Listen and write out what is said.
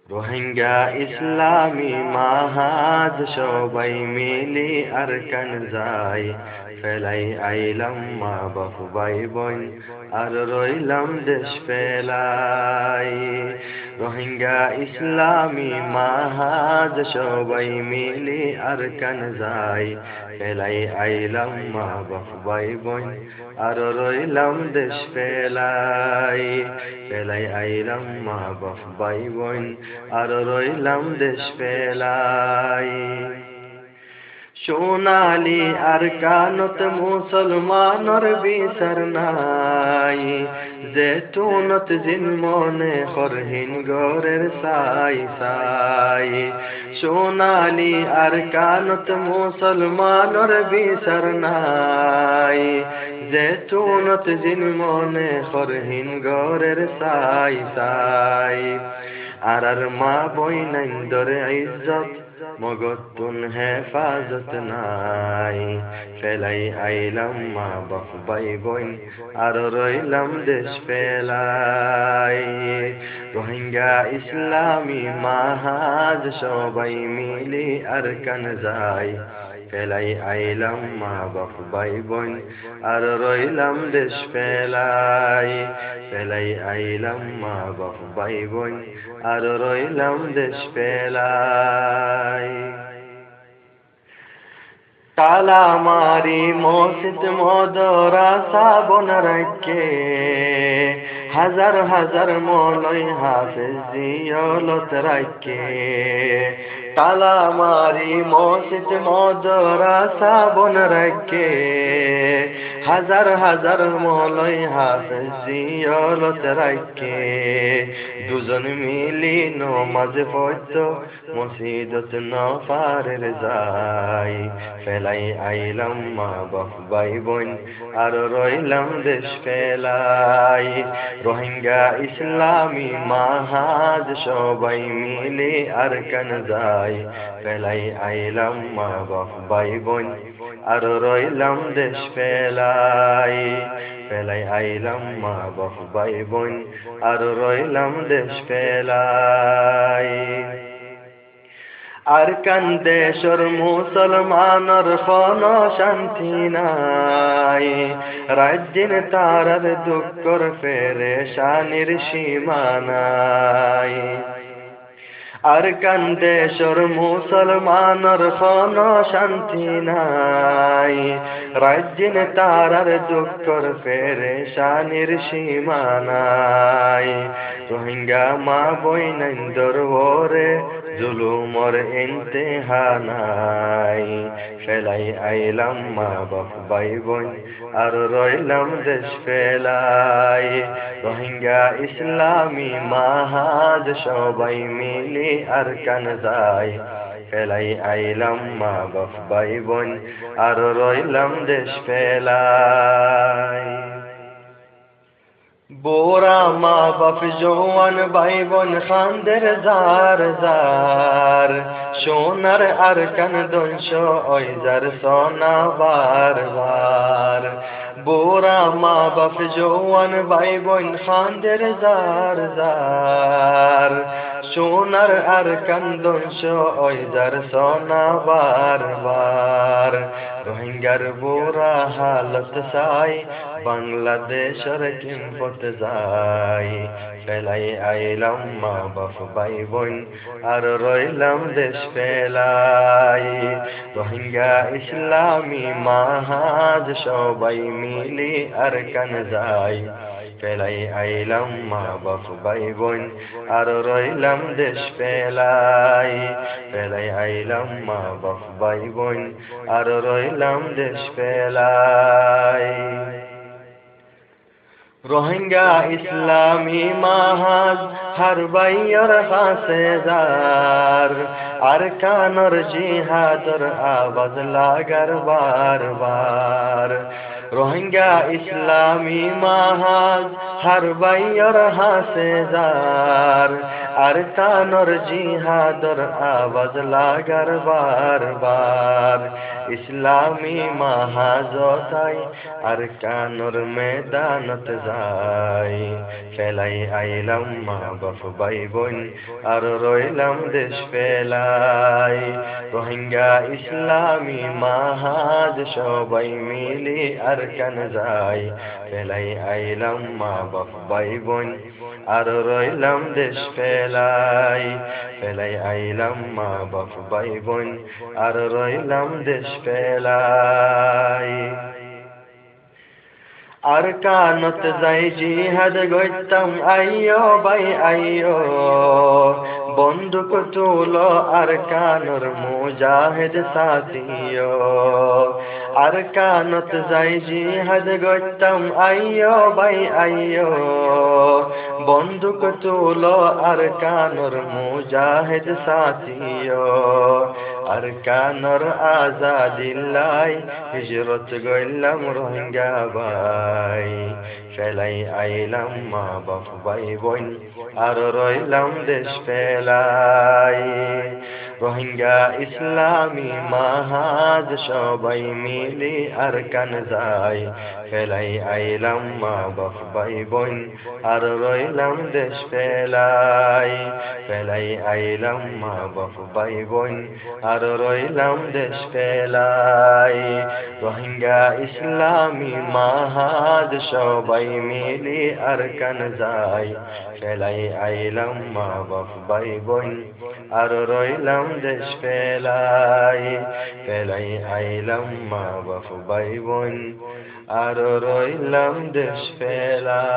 রোহিঙ্গা ইসলামী মাহাজ সবাই মিলি আরকান যাই, ফেলাই আইলাম মা বাপ ভাই বোন আর রইলাম দেশ ফেলাই। রোহিঙ্গা ইসলামী মাহাজ সবাই মিলি আরকান যাই, ফেলাই আইলাম মা বাপ ভাই বোন আর রইলাম দেশ ফেলাই। ফেলাই আইলাম মা বাপ ভাই বোন আর রইলাম দেশ ফেলাই। সোনালি আর কানত মুসলমানর বিচার নাই, জেতুনত জিন মনে হরহিন গরের সাই সাই। সোনালি আর কানত মুসলমানর বিচার নাই, জেতুনত জিন মনে হরহিন গরের সাই সাই। আর মা বইনাইন্দর ইজ্জত মগতুন হেফাজত নাই, ফেলাই আইলাম মা বাপ ভাই বোন আর রইলাম দেশ ফেলাই। রোহিঙ্গা ইসলামী মাহাজ সবাই মিলি আরকান যাই, ফেলাই আইলাম মা বাপ ভাই বোন আর রইলাম দেশ ফেলাই। ফেলাই আইলাম মা বাপ ভাই বোন আর রইলাম দেশ ফেলাই। তালা মারি মসজিদ মদরাসা বন রাখে, হাজার হাজার মৌলাই হাফেজ জিয়লত রাখে। তালা মারি মসজিদ মদরাসা বন রাখে, হাজার হাজার মৌলাই হাফেজ জিয়লত রাখে। দুজন মিলি নমাজ পড়ত মসজিদত নফারের যাই, ফেলাই আইলাম মা বাপ ভাই বোন আর রইলাম দেশ ফেলাই। রোহিঙ্গা ইসলামী মাহাজ সবাই মিলে আরকান যাই, ফেলাই আইলাম মা বাপ ভাই বোন আর রইলাম দেশ ফেলাই। ফেলাই আইলাম মা বাপ ভাই বোন আর রইলাম দেশ ফেলাই। আরকান দেশর মুসলমানর কোনো শান্তি নাই, রাজ্যের তারার দুঃখর পেরেশানির সীমা নাই। আরকান দেশর মুসলমানর কোনো শান্তি নাই, রাজ্যের তারার দুঃখর পেরেশানির সীমা নাই। রোহিঙ্গা মা বইনাইন্দর ওরে জুলুমর ইন্তেহা নাই, ফেলাই আইলাম মা বাপ ভাই বোন আর রইলাম দেশ ফেলাই। রোহিঙ্গা ইসলামী মাহাজ সবাই মিলি আরকান যাই, ফেলাই আইলাম মা বাপ ভাই বোন আর রইলাম দেশ ফেলাই। বোরা মা বাপ জওয়ান ভাই বোন খান্দের জার জার, সোনার আরকান দংশ ওই যার সোনা বার বার। বোরা মা বাপ জওয়ান ভাই বোন খান্দের জার জার, সোনার আরকান দংশ ওই যার সোনা বার বার। রোহিঙ্গার বোরা হালত সাই, বাংলাদেশের কিংপত যাই, ফেলাই আইলাম মা বাপ ভাই বোন আর রইলাম দেশ ফেলাই। রোহিঙ্গা ইসলামী মাহাজ সবাই মিলি আরকান যাই, ফেলাই আইলাম মা বাপ ভাই বোন আর রইলাম দেশ ফেলাই। ফেলাই আইলাম মা বাপ ভাই বোন আর রইলাম দেশ ফেলাই। রোহিঙ্গা ইসলামী মাহাজ হর বাইয়র হাসে যার, আরকানর জিহাদর আওয়াজ লাগার বার বার। রোহিঙ্গা ইসলামী মাহাজ হর বাইয়র হাসে যার, আরকানর জিহাদর আওয়াজ লাগার বার বার। ইসলামী মাহাজতাই আর কানুর মেদানত যাই ফেলাই আইলাম মা বাপ ভাই বোন আর রইলাম দেশ ফেলাই রোহিঙ্গা ইসলামী মাহাজ সবাই মিলি আর কান যাই ফেলাই আইলাম মা বাপ ভাই বোন আর রইলাম দেশ ফেলাই ফেলাই আইলাম মা বাপ ভাই বোন আর রইলাম দেশ ফেলাই আর কানত যাই জিহাদ গইতাম আইয়ো ভাই আইয়ো বন্দুক তুলো আর কানুর মুজাহিদ সাথিও আর কানত যাই জিহাদ গইতাম আইয়ো ভাই আইয়ো বন্দুক তুলো আর কানুর মুজাহিদ সাথিও আর কানুর আজাদিল্লাই হিজরত গইলাম রোহিঙ্গা ভাই ফেলাই আইলাম মা বাপ ভাই বোন আর রইলাম দেশ ফেলাই রোহিঙ্গা ইসলামী মাহাজ সবাই মিলি আর কান যাই ফেলাই আইলাম মা বাপ ভাই বোন আর রইলাম দেশ ফেলাই ফেলাই আইলাম মা বাপ ভাই বোন আর রইলাম দেশ ফেলাই রোহিঙ্গা ইসলামী মাহাজ সবাই মিলি আর কান যাই ফেলাই আইলাম মা বাপ ভাই বোন আর রইলাম দেশ ফেলাই ফেলাই আইলাম মা বাপ ভাই বোন আর রইলাম দেশ ফেলাই।